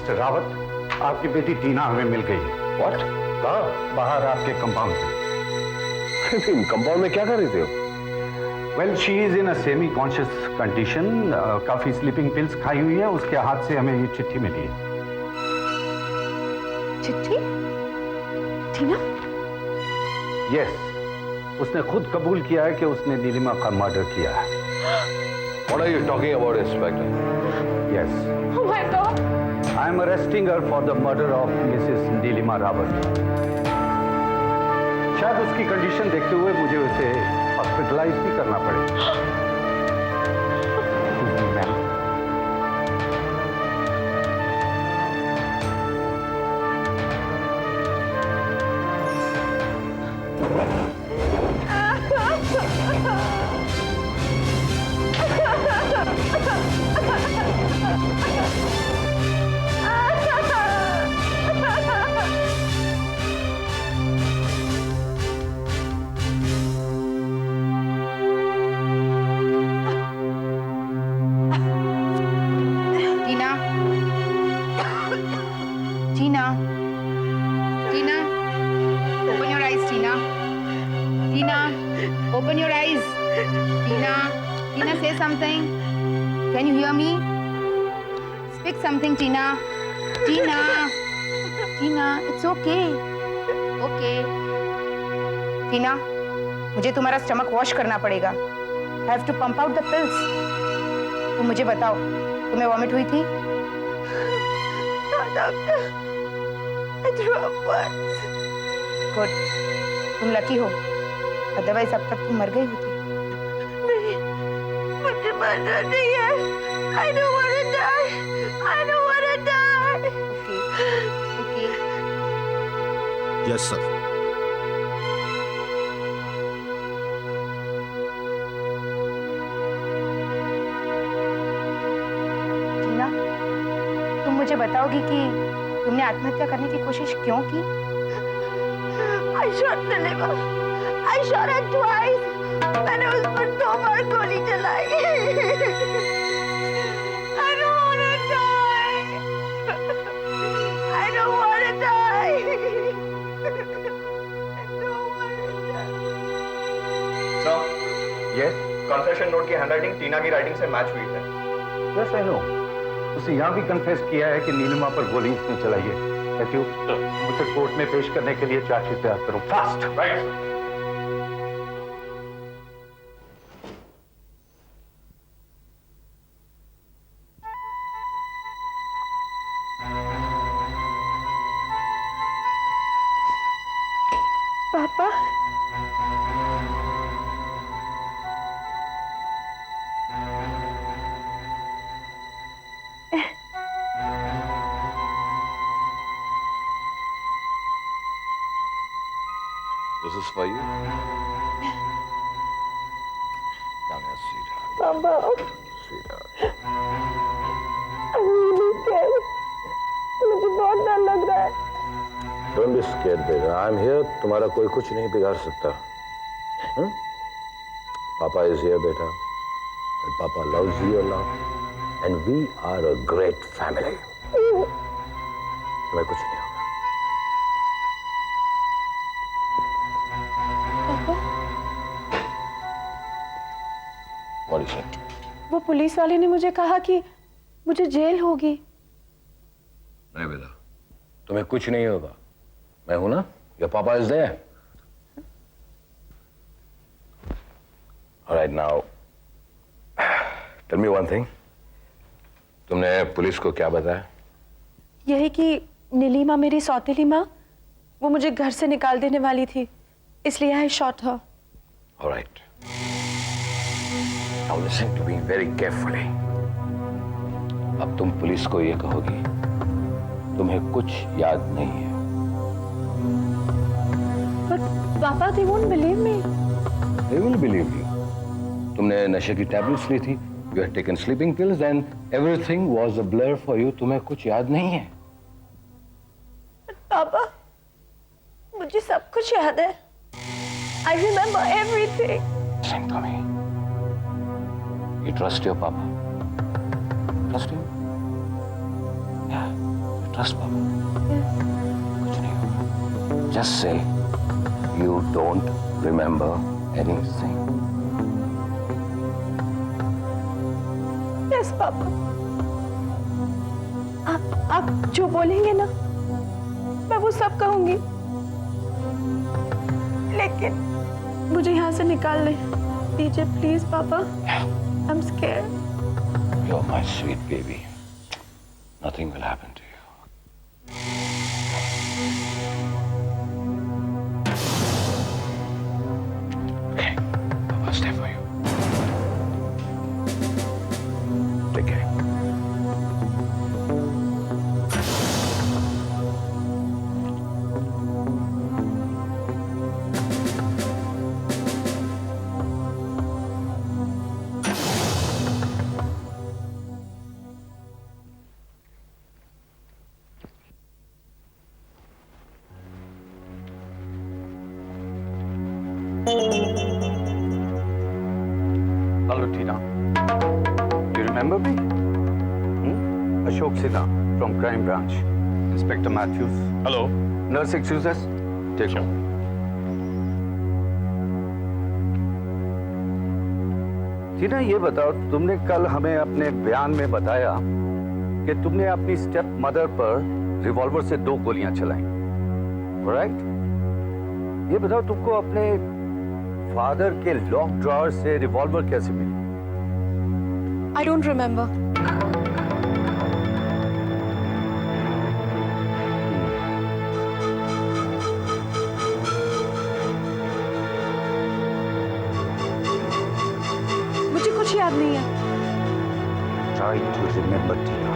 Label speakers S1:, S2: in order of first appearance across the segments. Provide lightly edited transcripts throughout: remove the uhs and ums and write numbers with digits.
S1: Mister Rawat, आपकी बेटी टीना हमें मिल गई है।
S2: व्हाट? कहाँ?
S1: बाहर आपके कंपाउंड में।
S2: कंपाउंड में क्या कर रही थी?
S1: Well, she is in a semi conscious condition. काफी स्लीपिंग पिल्स खाई हुई है। उसके हाथ से हमें ये चिट्ठी मिली है।
S3: चिट्ठी? टीना?
S1: यस, उसने खुद कबूल किया है कि उसने नीलिमा का मर्डर किया है।
S2: What are you talking about, Inspector?
S1: Yes.
S3: Oh my God!
S1: I am arresting her for the murder of Mrs. Nilima Rawat. शायद उसकी कंडीशन देखते हुए मुझे उसे हॉस्पिटलाइज भी करना पड़े। Ma'am,
S3: Tina, open your eyes, Tina. Tina, open your eyes. Tina, say something. Can you hear me? Speak something, Tina. Tina, it's okay. Okay. Tina, मुझे तुम्हारा स्टमक वॉश करना पड़ेगा. I have to pump out the pills. तुम मुझे बताओ, तुम्हें vomit हुई थी?
S4: Doctor, I threw up once.
S3: Good, तुम लकी हो, अदरवाइज अब तक तुम मर गई होती।
S4: नहीं, मुझे मरना नहीं है। I don't want to die. I don't want to die.
S3: Okay.
S5: Yes, sir.
S3: टीना, तुम मुझे बताओगी कि तुमने आत्महत्या करने की कोशिश क्यों की?
S4: I shot Nilima. I shot her twice. मैंने उस पर 2 बार गोली चलाई। I don't want to die. I don't want to die. I don't want to die.
S6: Sir,
S1: yes,
S6: confession note की हैंडराइटिंग टीना की राइटिंग से मैच हुई है।
S1: Yes I know. उसे यहाँ भी कन्फेस किया है कि नीलिमा पर गोली इसने चलाई है। मैथ्यू, मुझे कोर्ट में पेश करने के लिए चार्जशीट तैयार करो, फास्ट।
S6: राइट।
S4: पापा,
S2: This is for you. Come here, sweetheart.
S4: पापा,
S2: Sweetheart.
S4: I'm really scared. मुझे बहुत डर लग रहा है।
S2: Don't be scared, beta. I'm here. तुम्हारा कोई कुछ नहीं बिगाड़ सकता. Papa is here, beta. And Papa loves you a lot. And we are a great family. तुम्हें कुछ नहीं होगा. What is it?
S4: वो पुलिस वाले ने मुझे कहा कि मुझे जेल होगी।
S2: नहीं बेटा, तुम्हें कुछ नहीं होगा. मैं हूं ना? Your papa is there. All right, now, tell me one thing. तुमने पुलिस को क्या बताया?
S4: यही कि नीलिमा मेरी सौतेली माँ, वो मुझे घर से निकाल देने वाली थी, इसलिए I shot her.
S2: All right. Now listen to me very carefully. अब तुम पुलिस को ये कहोगी, तुम्हें कुछ याद नहीं है.
S4: But Papa, they won't believe me.
S2: They will believe you. तुमने नशे की टैबलेट्स ली थी. You had taken sleeping pills and everything was a blur for you. तुम्हें कुछ याद नहीं है.
S4: पापा, मुझे सब कुछ याद है. I remember everything.
S2: Listen to me. You trust your papa. Trust him? Yeah, trust बाबा, कुछ नहीं होगा। Just say you don't remember anything.
S4: Yes पापा, आप जो बोलेंगे ना मैं वो सब कहूंगी, लेकिन मुझे यहाँ से निकाल ले दीजिए प्लीज पापा। I am scared.
S2: You're my sweet baby. Nothing will happen to you. Okay, I'll stay for you. Take care.
S1: Hello, Tina. You remember me? Ashok Sinha from Crime Branch. Inspector Matthews.
S6: Hello.
S1: Nurse excuses? Take
S6: Sure.
S1: टीना, ये बताओ, तुमने कल हमें अपने बयान में बताया कि तुमने अपनी स्टेप मदर पर रिवॉल्वर से 2 गोलियां चलाई, राइट? ये बताओ, तुमको अपने फादर के लॉक ड्रॉअर से रिवॉल्वर कैसे मिली?
S4: I don't remember. मुझे कुछ याद नहीं है।
S1: Try to remember, Tina.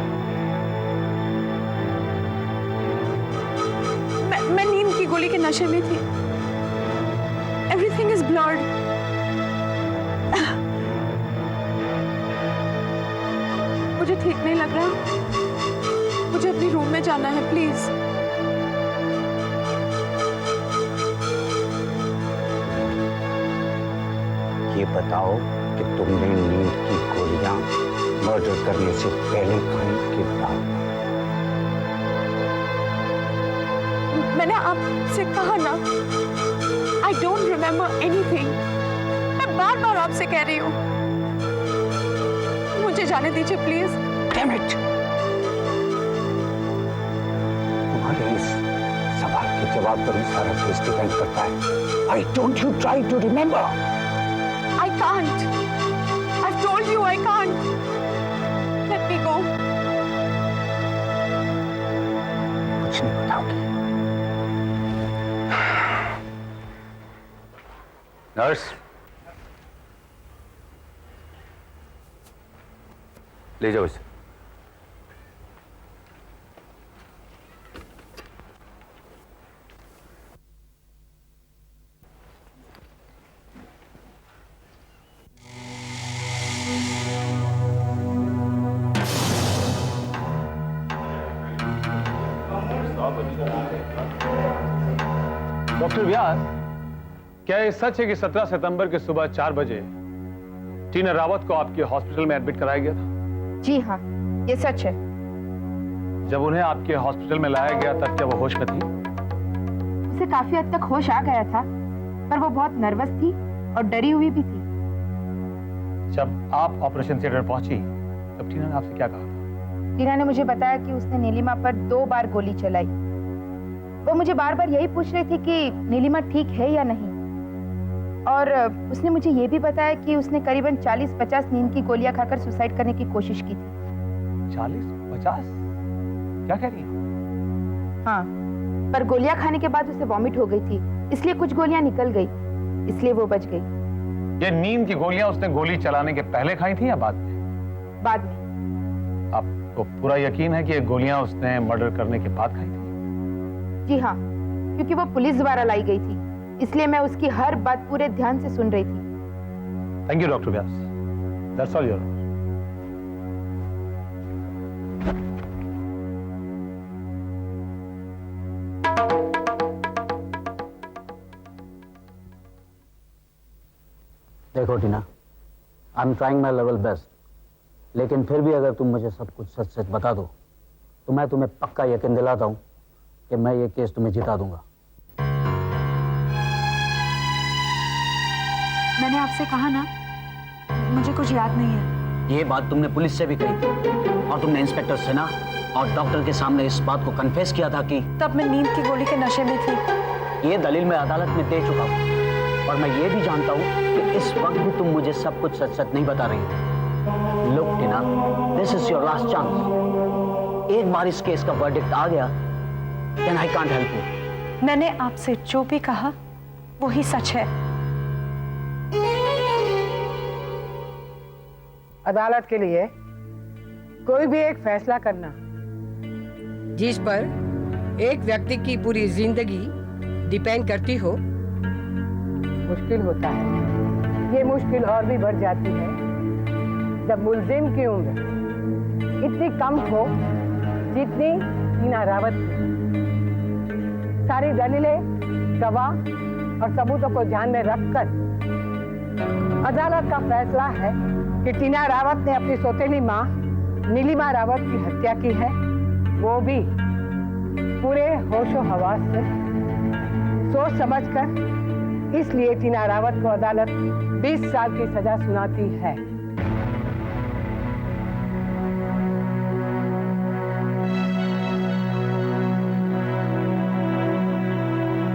S4: मैं नींद की गोली के नशे में थी। Everything is blurred. मुझे ठीक नहीं लग रहा। मुझे अपने रूम में जाना है प्लीज।
S7: ये बताओ कि तुमने नींद की गोलियां मर्डर करने से पहले खाई के बाद?
S4: मैंने आपसे कहा ना, आई डोंट रिमेम्बर एनीथिंग। मैं बार बार आपसे कह रही हूँ, मुझे जाने दीजिए प्लीज।
S7: Damn it! तुम्हारे इस सवाल के जवाब पर ही सारा केस डिपेंड करता है। Why don't you try to remember?
S4: I can't. I've told you I can't. Let me go.
S7: कुछ नहीं बताओगी।
S1: नर्स, ले जाओ इसे।
S8: डॉक्टर व्यास, क्या ये सच है कि 17 सितंबर की सुबह 4 बजे टीना रावत को आपके हॉस्पिटल में एडमिट कराया गया था?
S3: जी हाँ, ये सच है।
S8: जब उन्हें आपके हॉस्पिटल में लाया गया तब क्या वो होश में थी?
S3: उसे काफी हद तक होश आ गया था, पर वो बहुत नर्वस थी और डरी हुई भी थी।
S8: जब आप ऑपरेशन थिएटर पहुंची तब टीना ने आपसे क्या कहा?
S3: टीना ने मुझे बताया कि उसने नीलिमा पर 2 बार गोली चलाई। वो मुझे बार बार यही पूछ रही थी कि नीलिमा ठीक है या नहीं, और उसने मुझे ये भी बताया कि उसने करीबन 40-50 नींद की गोलियां खाकर सुसाइड करने की कोशिश की थी।
S8: 40-50? क्या कह रही है?
S3: हाँ, पर गोलियां खाने के बाद उसे वॉमिट हो गई थी, इसलिए कुछ गोलियां निकल गई, इसलिए वो बच गई।
S8: ये नींद की गोलियां उसने गोली चलाने के पहले खाई थी या बाद में?
S3: बाद में।
S8: आपको पूरा यकीन है कि ये गोलियां उसने मर्डर करने के बाद खाई थी?
S3: जी हाँ, क्योंकि वो पुलिस द्वारा लाई गई थी, इसलिए मैं उसकी हर बात पूरे ध्यान से सुन रही थी।
S8: Thank you doctor Vyas, that's all your.
S7: देखो Tina, I am trying my level best, लेकिन फिर भी अगर तुम मुझे सब कुछ सच सच बता दो
S9: तो मैं तुम्हें पक्का यकीन दिलाता हूं कि मैं ये केस तुम्हें जिता दूंगा।
S10: मैंने आपसे कहा ना, मुझे कुछ याद नहीं है।
S9: ये बात तुमने पुलिस से भी कही थी और तुमने इंस्पेक्टर सिन्हा और डॉक्टर के सामने इस बात को कन्फेस किया था कि
S10: तब मैं नींद की गोली के नशे में थी।
S9: ये दलील मैं अदालत में दे चुका हूँ और मैं ये भी जानता हूँ कि इस वक्त भी तुम मुझे सब कुछ सच सच नहीं बता रही हो। Look Tina, this is your last chance. एक बार इस केस का वर्डिक्ट आ गया, then I can't help you.
S10: मैंने आपसे जो भी कहा वही सच है।
S11: अदालत के लिए कोई भी एक फैसला करना जिस पर एक व्यक्ति की पूरी जिंदगी डिपेंड करती हो, मुश्किल होता है। ये मुश्किल और भी बढ़ जाती है जब मुलजिम की उम्र इतनी कम हो जितनी टीना रावत की। सारी दलीलें, गवाह और सबूतों को ध्यान में रखकर अदालत का फैसला है कि टीना रावत ने अपनी सौतेली मां नीलिमा रावत की हत्या की है, वो भी पूरे होशो हवास से, सोच समझकर। इसलिए टीना रावत को अदालत 20 साल की सजा सुनाती है।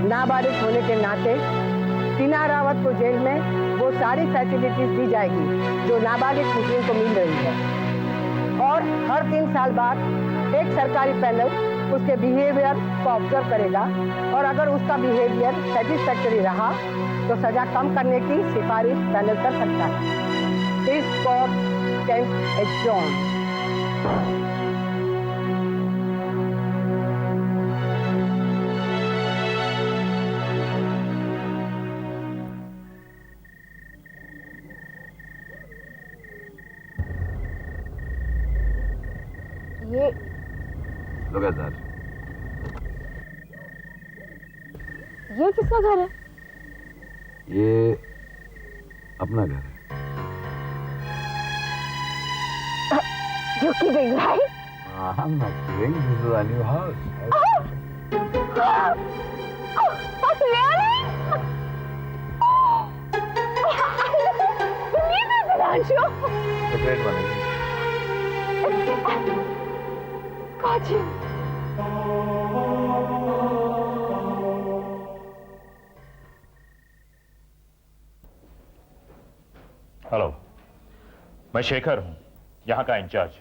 S11: नाबालिग होने के नाते टीना रावत को जेल में वो सारी फैसिलिटीज दी जाएगी जो नाबालिग मुस्लिम को मिल रही है। और हर 3 साल बाद एक सरकारी पैनल उसके बिहेवियर को ऑब्जर्व करेगा और अगर उसका बिहेवियर सेटिस्फैक्टरी रहा तो सजा कम करने की सिफारिश पैनल कर सकता है। This court can adjourn.
S1: Look at that.
S4: ये किसका घर है?
S1: ये अपना घर है।
S4: You kidding, right?
S1: I'm not kidding. This is our new house.
S4: Really? Believe it, Devanshu.
S1: The great one.
S4: Got you.
S12: Hello, मैं शेखर हूं, यहां का इंचार्ज।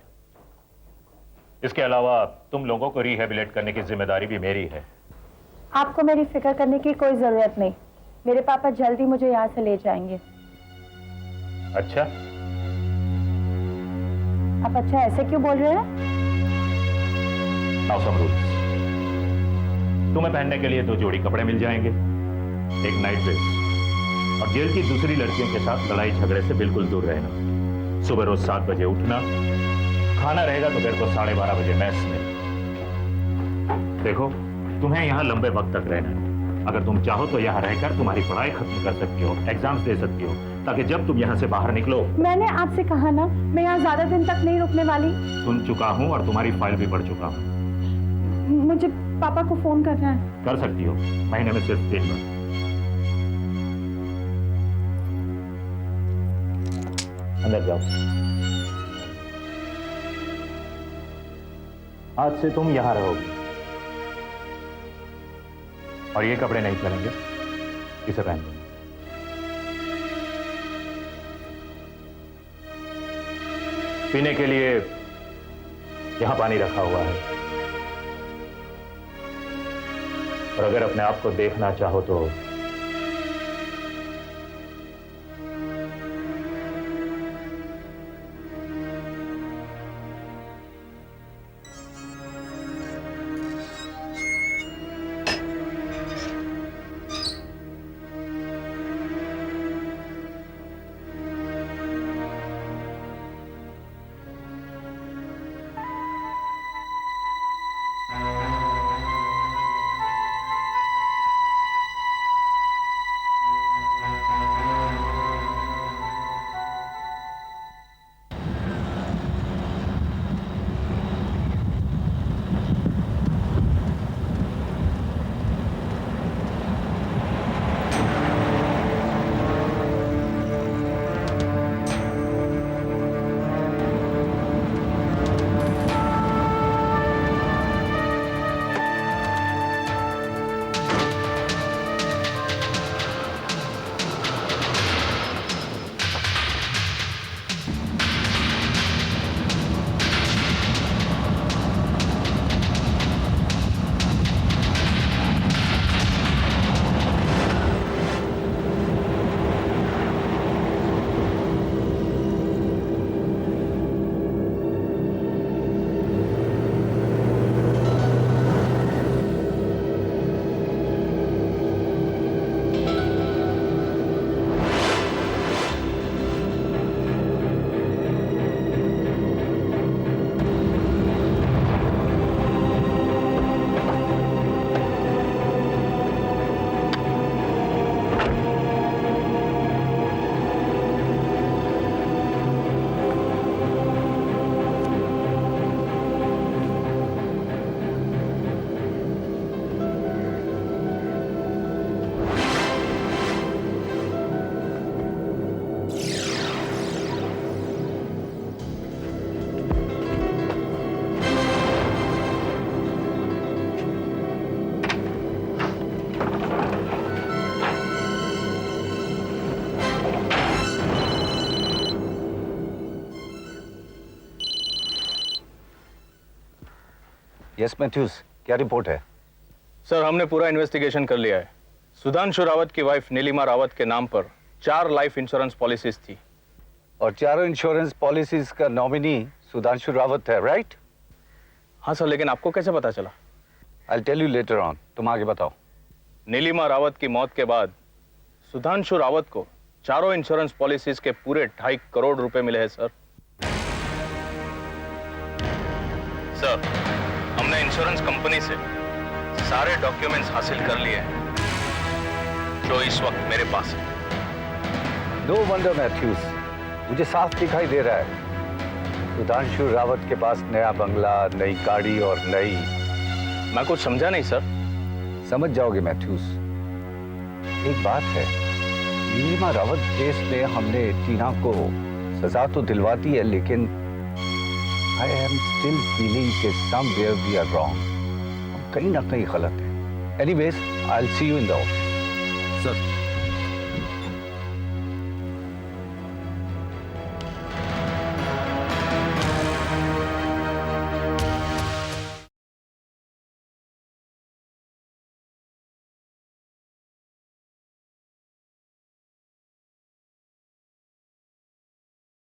S12: इसके अलावा तुम लोगों को रिहेबिलिट करने की जिम्मेदारी भी मेरी है।
S10: आपको मेरी फिक्र करने की कोई जरूरत नहीं। मेरे पापा जल्दी मुझे यहाँ से ले जाएंगे।
S12: अच्छा?
S10: आप अच्छा ऐसे क्यों बोल रहे हैं?
S12: Now some rules. तुम्हें पहनने के लिए 2 जोड़ी कपड़े मिल जाएंगे, एक नाइट ड्रेस, और जेल की दूसरी लड़कियों के साथ लड़ाई झगड़े से बिल्कुल दूर रहना। सुबह रोज 7 बजे उठना, खाना रहेगा दोपहर को 12:30 बजे मैस में। देखो, तुम्हें यहाँ लंबे वक्त तक रहना है। अगर तुम चाहो तो यहाँ रहकर तुम्हारी पढ़ाई खत्म कर सकती हो, एग्जाम्स दे सकती हो, ताकि जब तुम यहाँ से बाहर निकलो।
S10: मैंने आपसे कहा ना, मैं यहाँ ज्यादा दिन तक नहीं रुकने वाली।
S12: सुन चुका हूँ और तुम्हारी फाइल भी पढ़ चुका हूँ।
S10: मुझे पापा को फोन करना है।
S12: कर सकती हो, महीने में सिर्फ 3 बार। अंदर जाओ। आज से तुम यहां रहोगे और ये कपड़े नहीं चलेंगे, इसे पहन लो। पीने के लिए यहां पानी रखा हुआ है, और अगर अपने आप को देखना चाहो तो
S1: यस मैथ्यूज, क्या रिपोर्ट है?
S6: सर, हमने पूरा इन्वेस्टिगेशन कर लिया है। सुधांशु रावत की वाइफ नीलिमा रावत के नाम पर 4 लाइफ इंश्योरेंस पॉलिसीज थी।
S1: और चारों इंश्योरेंस पॉलिसीज का नॉमिनी सुधांशु रावत है, राइट?
S6: हाँ सर, लेकिन आपको कैसे पता चला?
S1: I tell you later on. तुम आगे बताओ।
S6: नीलिमा रावत की मौत के बाद सुधांशु रावत को चारों इंश्योरेंस पॉलिसीज के पूरे 2.5 करोड़ रुपए मिले हैं सर। सर, हमने इंश्योरेंस कंपनी से सारे डॉक्यूमेंट्स हासिल कर लिए हैं जो इस वक्त मेरे पास है।
S1: नो वंडर मैथ्यूज, मुझे साफ दिखाई दे रहा है सुधांशु रावत के पास नया बंगला, नई गाड़ी और नई।
S6: मैं कुछ समझा नहीं सर।
S1: समझ जाओगे मैथ्यूज। एक बात है, नीलिमा रावत केस में हमने टीना को सजा तो दिलवा दी है, लेकिन आई एम स्टिल फीलिंग कि समवेयर वी आर रॉन्ग। हम कहीं ना कहीं गलत है। Anyways, I will see you in the office.
S5: Sir